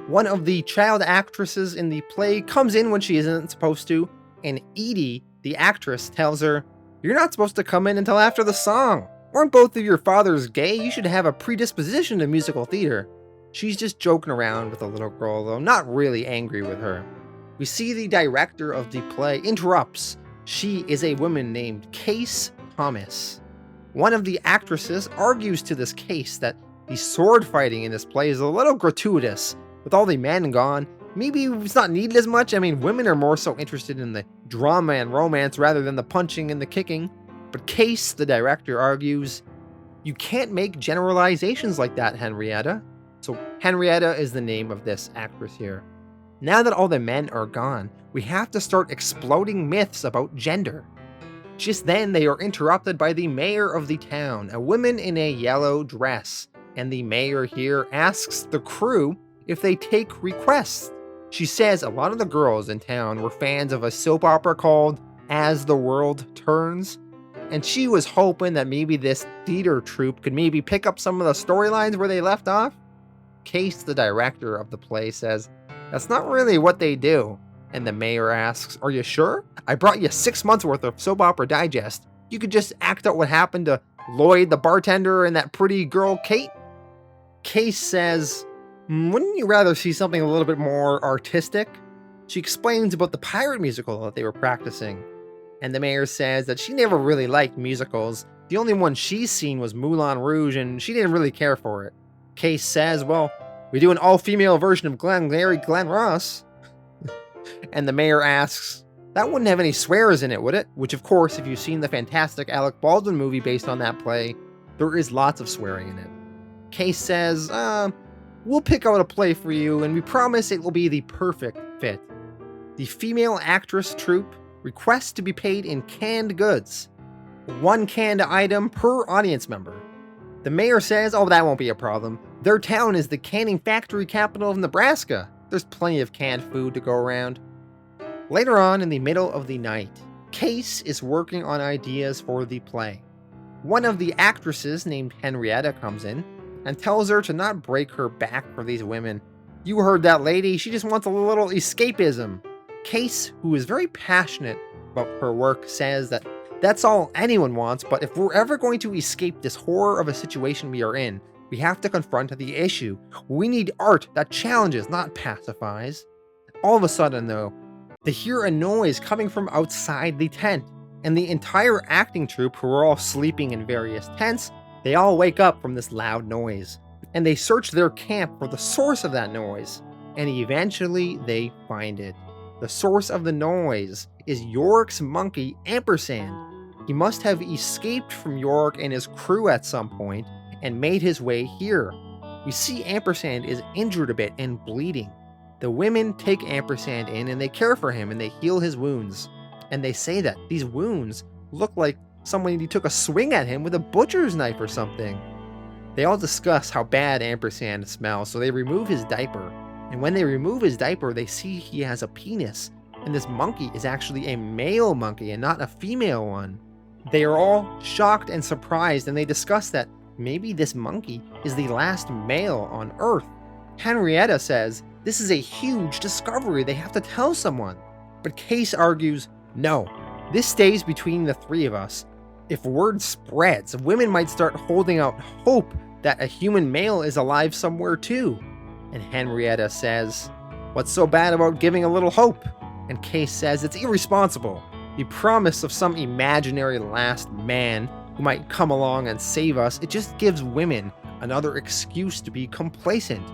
One of the child actresses in the play comes in when she isn't supposed to, and Edie, the actress, tells her, "You're not supposed to come in until after the song. Weren't both of your fathers gay? You should have a predisposition to musical theater." She's just joking around with the little girl, though not really angry with her. We see the director of the play interrupts. She is a woman named Case Thomas. One of the actresses argues to this Case that The sword fighting in this play is a little gratuitous. With all the men gone, maybe it's not needed as much. I mean, women are more so interested in the drama and romance rather than the punching and the kicking. But Case, the director, argues, you can't make generalizations like that, Henrietta. So Henrietta is the name of this actress here. Now that all the men are gone, we have to start exploding myths about gender. Just then, they are interrupted by the mayor of the town, a woman in a yellow dress, and the mayor here asks the crew if they take requests. She says a lot of the girls in town were fans of a soap opera called As the World Turns, and she was hoping that maybe this theater troupe could maybe pick up some of the storylines where they left off. Case, the director of the play, says, that's not really what they do. And the mayor asks, are you sure? I brought you 6 months worth of soap opera digest. You could just act out what happened to Lloyd the bartender and that pretty girl Kate. Case says, wouldn't you rather see something a little bit more artistic? She explains about the pirate musical that they were practicing. And the mayor says that she never really liked musicals. The only one she's seen was Moulin Rouge and she didn't really care for it. Case says, well, we do an all-female version of Glen Ross. And the mayor asks, that wouldn't have any swears in it, would it? Which, of course, if you've seen the fantastic Alec Baldwin movie based on that play, there is lots of swearing in it. Case says, we'll pick out a play for you, and we promise it will be the perfect fit. The female actress troupe requests to be paid in canned goods. 1 canned item per audience member. The mayor says, oh, that won't be a problem. Their town is the canning factory capital of Nebraska. There's plenty of canned food to go around. Later on in the middle of the night, Case is working on ideas for the play. One of the actresses named Henrietta comes in and tells her to not break her back for these women. You heard that lady, she just wants a little escapism. Case, who is very passionate about her work, says that that's all anyone wants, but if we're ever going to escape this horror of a situation we are in, we have to confront the issue. We need art that challenges, not pacifies. All of a sudden, though, they hear a noise coming from outside the tent, and the entire acting troupe, who are all sleeping in various tents, they all wake up from this loud noise, and they search their camp for the source of that noise, and eventually they find it. The source of the noise is Yorick's monkey, Ampersand. He must have escaped from Yorick and his crew at some point, and made his way here. We see Ampersand is injured a bit and bleeding. The women take Ampersand in and they care for him and they heal his wounds. And they say that these wounds look like somebody took a swing at him with a butcher's knife or something. They all discuss how bad Ampersand smells, so they remove his diaper. And when they remove his diaper, they see he has a penis. And this monkey is actually a male monkey and not a female one. They are all shocked and surprised, and they discuss that maybe this monkey is the last male on Earth. Henrietta says this is a huge discovery, they have to tell someone. But Case argues, no, this stays between the 3 of us. If word spreads, women might start holding out hope that a human male is alive somewhere too. And Henrietta says, what's so bad about giving a little hope? And Case says it's irresponsible. The promise of some imaginary last man who might come along and save us, it just gives women another excuse to be complacent.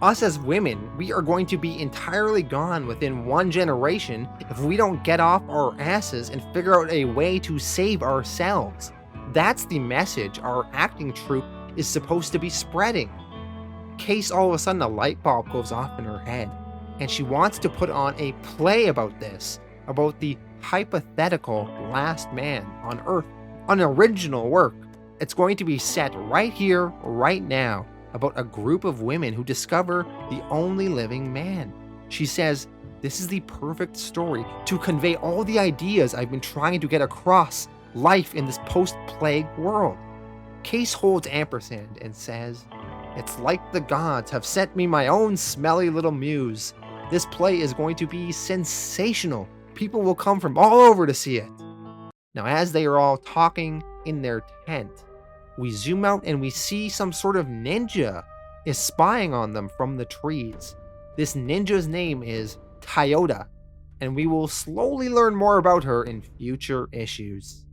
Us as women, we are going to be entirely gone within 1 generation if we don't get off our asses and figure out a way to save ourselves. That's the message our acting troupe is supposed to be spreading. Case, all of a sudden a light bulb goes off in her head, and she wants to put on a play about this, about the hypothetical last man on Earth. An original work. It's going to be set right here, right now, about a group of women who discover the only living man. She says, this is the perfect story to convey all the ideas I've been trying to get across life in this post-plague world. Case holds Ampersand and says, it's like the gods have sent me my own smelly little muse. This play is going to be sensational. People will come from all over to see it. Now, as they are all talking in their tent, we zoom out and we see some sort of ninja is spying on them from the trees. This ninja's name is Toyota, and we will slowly learn more about her in future issues.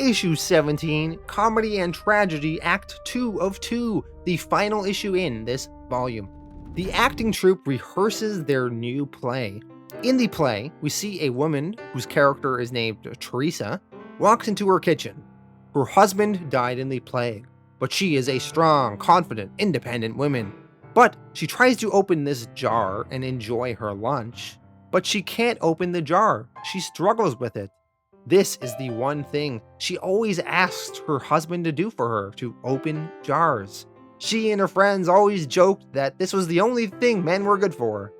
Issue 17, Comedy and Tragedy, Act 2 of 2, the final issue in this volume. The acting troupe rehearses their new play. In the play, we see a woman whose character is named Teresa walks into her kitchen. Her husband died in the plague, but she is a strong, confident, independent woman. But she tries to open this jar and enjoy her lunch, but she can't open the jar. She struggles with it. This is the one thing she always asks her husband to do for her, to open jars. She and her friends always joked that this was the only thing men were good for.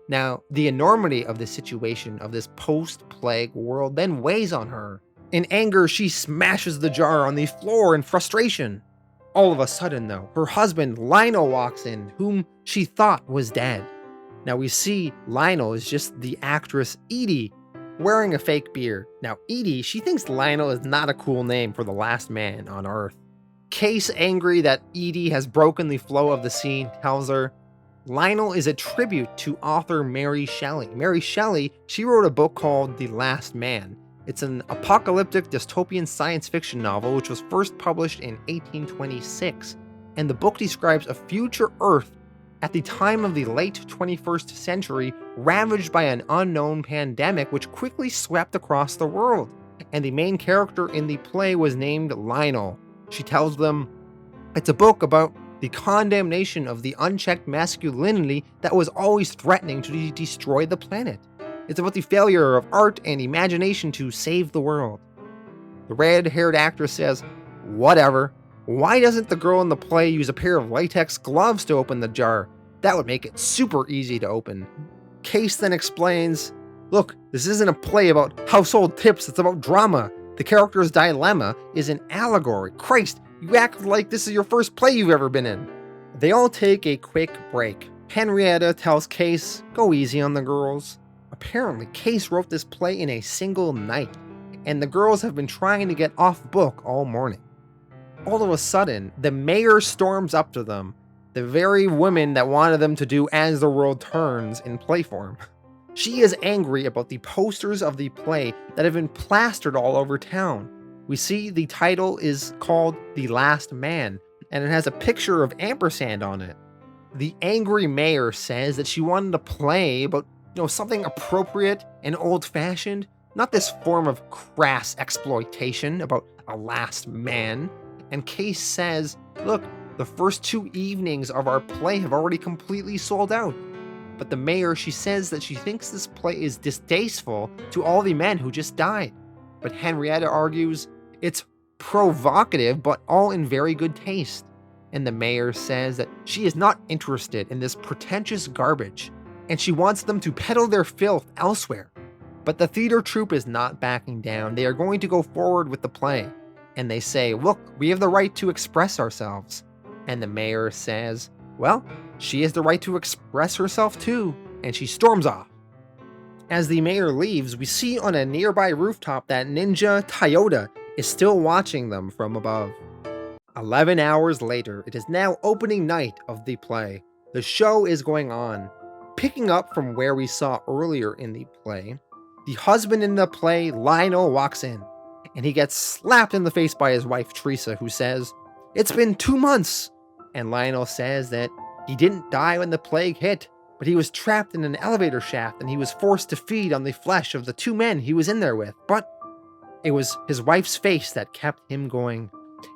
Now, the enormity of the situation of this post-plague world then weighs on her. In anger, she smashes the jar on the floor in frustration. All of a sudden, though, her husband Lionel walks in, whom she thought was dead. Now we see Lionel is just the actress Edie, wearing a fake beard. Now Edie, she thinks Lionel is not a cool name for the last man on Earth. Case, angry that Edie has broken the flow of the scene, tells her Lionel is a tribute to author Mary Shelley. Mary Shelley, she wrote a book called The Last Man. It's an apocalyptic dystopian science fiction novel which was first published in 1826, and the book describes a future Earth at the time of the late 21st century, ravaged by an unknown pandemic which quickly swept across the world, and the main character in the play was named Lionel. She tells them it's a book about the condemnation of the unchecked masculinity that was always threatening to destroy the planet. It's about the failure of art and imagination to save the world. The red-haired actress says, whatever. Why doesn't the girl in the play use a pair of latex gloves to open the jar? That would make it super easy to open. Case then explains, look, this isn't a play about household tips, it's about drama. The character's dilemma is an allegory. Christ, you act like this is your first play you've ever been in. They all take a quick break. Henrietta tells Case, go easy on the girls. Apparently, Case wrote this play in a single night, and the girls have been trying to get off book all morning. All of a sudden, the mayor storms up to them, the very woman that wanted them to do As the World Turns in play form. She is angry about the posters of the play that have been plastered all over town. We see the title is called The Last Man, and it has a picture of ampersand on it. The angry mayor says that she wanted a play about, something appropriate and old-fashioned, not this form of crass exploitation about a last man. And Case says, look, the first 2 evenings of our play have already completely sold out. But the mayor, she says that she thinks this play is distasteful to all the men who just died. But Henrietta argues it's provocative, but all in very good taste. And the mayor says that she is not interested in this pretentious garbage, and she wants them to peddle their filth elsewhere. But the theater troupe is not backing down. They are going to go forward with the play. And they say, look, we have the right to express ourselves. And the mayor says, well, she has the right to express herself too. And she storms off. As the mayor leaves, we see on a nearby rooftop that Ninja Toyota is still watching them from above. 11 hours later, it is now opening night of the play. The show is going on. Picking up from where we saw earlier in the play, the husband in the play, Lionel, walks in, and he gets slapped in the face by his wife, Teresa, who says, it's been 2 months. And Lionel says that he didn't die when the plague hit, but he was trapped in an elevator shaft and he was forced to feed on the flesh of the 2 men he was in there with. But it was his wife's face that kept him going.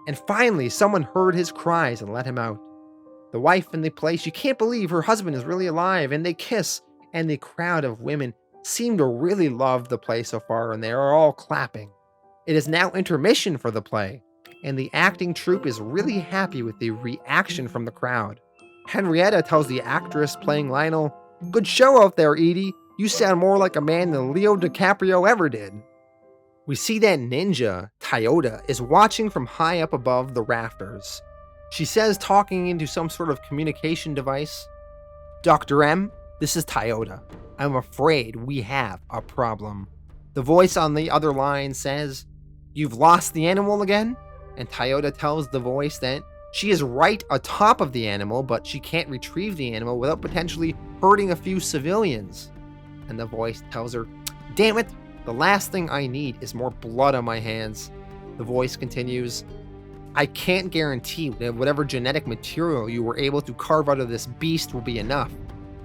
And finally, someone heard his cries and let him out. The wife in the play, she can't believe her husband is really alive, and they kiss, and the crowd of women seem to really love the play so far, and they are all clapping. It is now intermission for the play, and the acting troupe is really happy with the reaction from the crowd. Henrietta tells the actress playing Lionel, good show out there, Edie. You sound more like a man than Leo DiCaprio ever did. We see that Ninja, Toyota, is watching from high up above the rafters. She says, talking into some sort of communication device, Dr. M, this is Toyota. I'm afraid we have a problem. The voice on the other line says, you've lost the animal again? And Toyota tells the voice that she is right atop of the animal, but she can't retrieve the animal without potentially hurting a few civilians. And the voice tells her, damn it, the last thing I need is more blood on my hands. The voice continues, I can't guarantee that whatever genetic material you were able to carve out of this beast will be enough.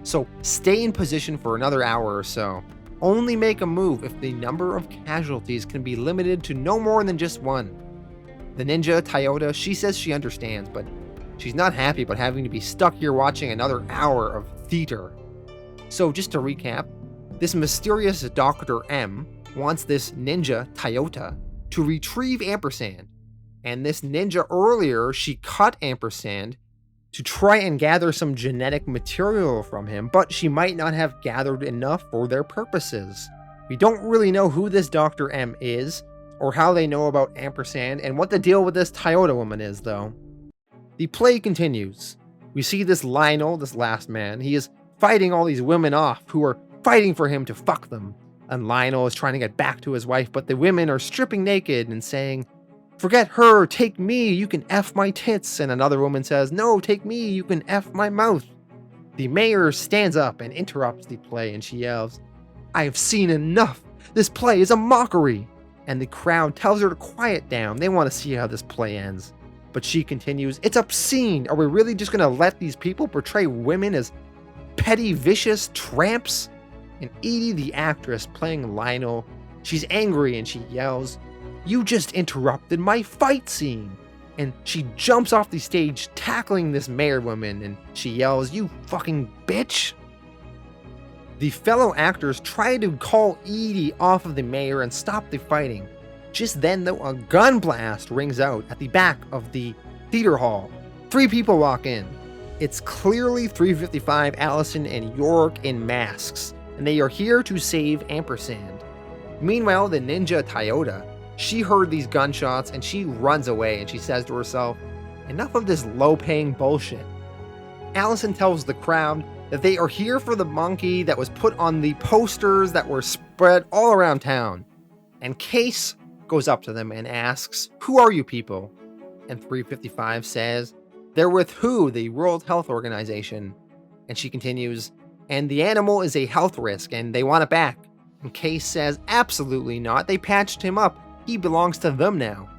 So stay in position for another hour or so. Only make a move if the number of casualties can be limited to no more than just one. The ninja, Toyota, she says she understands, but she's not happy about having to be stuck here watching another hour of theater. So just to recap, this mysterious Dr. M wants this ninja, Toyota, to retrieve Ampersand. And this ninja earlier, she cut Ampersand to try and gather some genetic material from him, but she might not have gathered enough for their purposes. We don't really know who this Dr. M is, or how they know about Ampersand, and what the deal with this Toyota woman is, though. The play continues. We see this Lionel, this last man, he is fighting all these women off who are fighting for him to fuck them. And Lionel is trying to get back to his wife, but the women are stripping naked and saying, forget her, take me, you can F my tits. And another woman says, no, take me, you can F my mouth. The mayor stands up and interrupts the play and she yells, I have seen enough. This play is a mockery. And the crowd tells her to quiet down. They want to see how this play ends. But she continues, it's obscene. Are we really just going to let these people portray women as petty, vicious tramps? And Edie, the actress playing Lionel, she's angry and she yells, you just interrupted my fight scene. And she jumps off the stage tackling this mayor woman and she yells, you fucking bitch. The fellow actors try to call Edie off of the mayor and stop the fighting. Just then, though, a gun blast rings out at the back of the theater hall. 3 people walk in. It's clearly 355, Allison, and Yorick in masks, and they are here to save Ampersand. Meanwhile, the ninja Toyota, she heard these gunshots and she runs away and she says to herself, enough of this low-paying bullshit. Allison tells the crowd that they are here for the monkey that was put on the posters that were spread all around town. And Case goes up to them and asks, who are you people? And 355 says, they're with WHO, the World Health Organization. And she continues, and the animal is a health risk and they want it back. And Case says, absolutely not, they patched him up. He belongs to them now.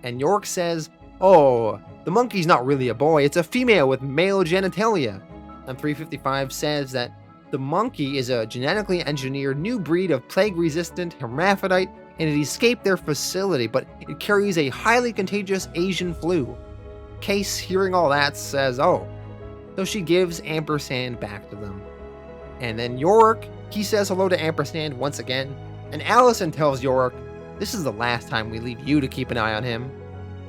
And Yorick says, oh, the monkey's not really a boy, it's a female with male genitalia. And 355 says that the monkey is a genetically engineered new breed of plague-resistant hermaphrodite and it escaped their facility, but it carries a highly contagious Asian flu. Case, hearing all that, says, oh. So she gives Ampersand back to them. And then Yorick, he says hello to Ampersand once again, and Allison tells Yorick, this is the last time we leave you to keep an eye on him.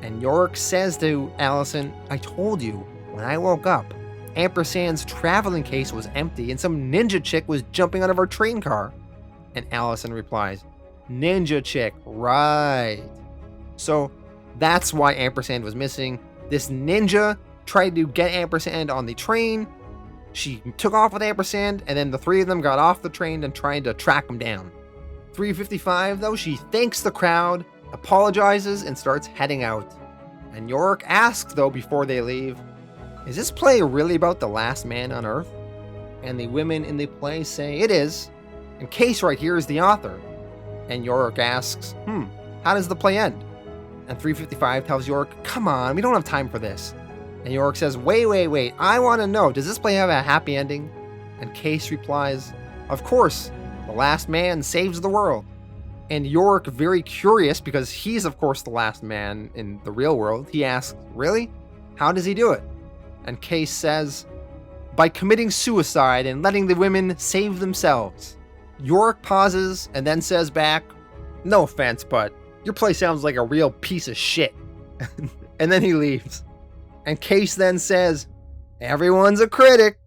And Yorick says to Allison, I told you, when I woke up, Ampersand's traveling case was empty and some ninja chick was jumping out of our train car. And Allison replies, ninja chick, right. So that's why Ampersand was missing. This ninja tried to get Ampersand on the train. She took off with Ampersand and then the 3 of them got off the train and tried to track him down. 355 though, she thanks the crowd, apologizes and starts heading out. And Yorick asks though before they leave, is this play really about the last man on Earth? And the women in the play say it is. And Case right here is the author. And Yorick asks, how does the play end? And 355 tells Yorick, come on, we don't have time for this. And Yorick says, wait, I want to know, does this play have a happy ending? And Case replies, of course, the last man saves the world. And Yorick, very curious, because he's of course the last man in the real world, he asks, really? How does he do it? And Case says, by committing suicide and letting the women save themselves. Yorick pauses and then says back, no offense, but your play sounds like a real piece of shit. And then he leaves. And Case then says, everyone's a critic.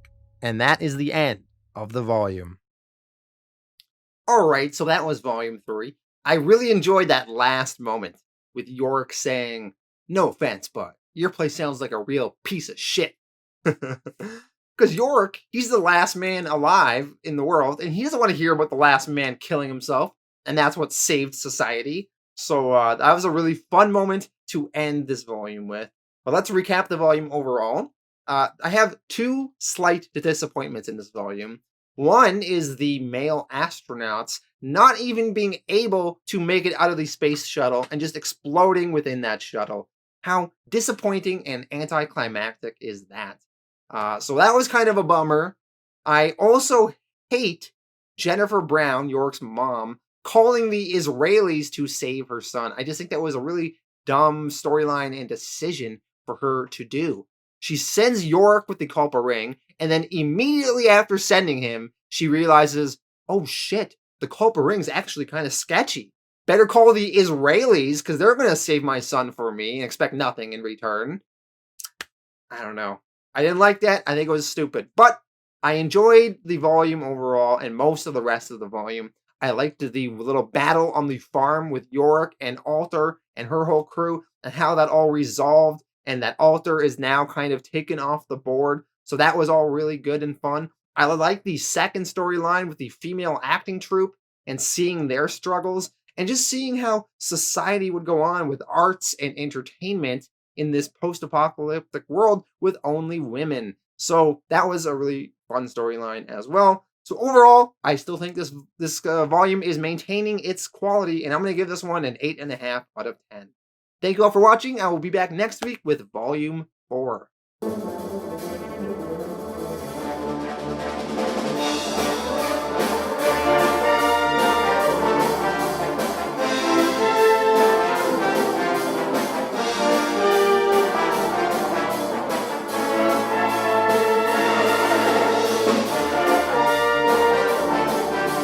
And that is the end of the volume. Alright, so that was volume 3. I really enjoyed that last moment with Yorick saying, no offense, but your play sounds like a real piece of shit. Because Yorick, he's the last man alive in the world, and he doesn't want to hear about the last man killing himself, and that's what saved society. So that was a really fun moment to end this volume with. But let's recap the volume overall. I have 2 slight disappointments in this volume. One is the male astronauts not even being able to make it out of the space shuttle and just exploding within that shuttle. How disappointing and anticlimactic is that? So that was kind of a bummer. I also hate Jennifer Brown, York's mom, calling the Israelis to save her son. I just think that was a really dumb storyline and decision for her to do. She sends Yorick with the Culpa ring, and then immediately after sending him, she realizes, oh shit, the Culpa ring's actually kind of sketchy. Better call the Israelis because they're going to save my son for me and expect nothing in return. I don't know. I didn't like that. I think it was stupid. But I enjoyed the volume overall and most of the rest of the volume. I liked the little battle on the farm with Yorick and Alter and her whole crew and how that all resolved and that Alter is now kind of taken off the board. So that was all really good and fun. I like the second storyline with the female acting troupe and seeing their struggles and just seeing how society would go on with arts and entertainment in this post-apocalyptic world with only women. So that was a really fun storyline as well. So overall, I still think this volume is maintaining its quality, and I'm going to give this one an 8.5 out of 10. Thank you all for watching. I will be back next week with Volume 4.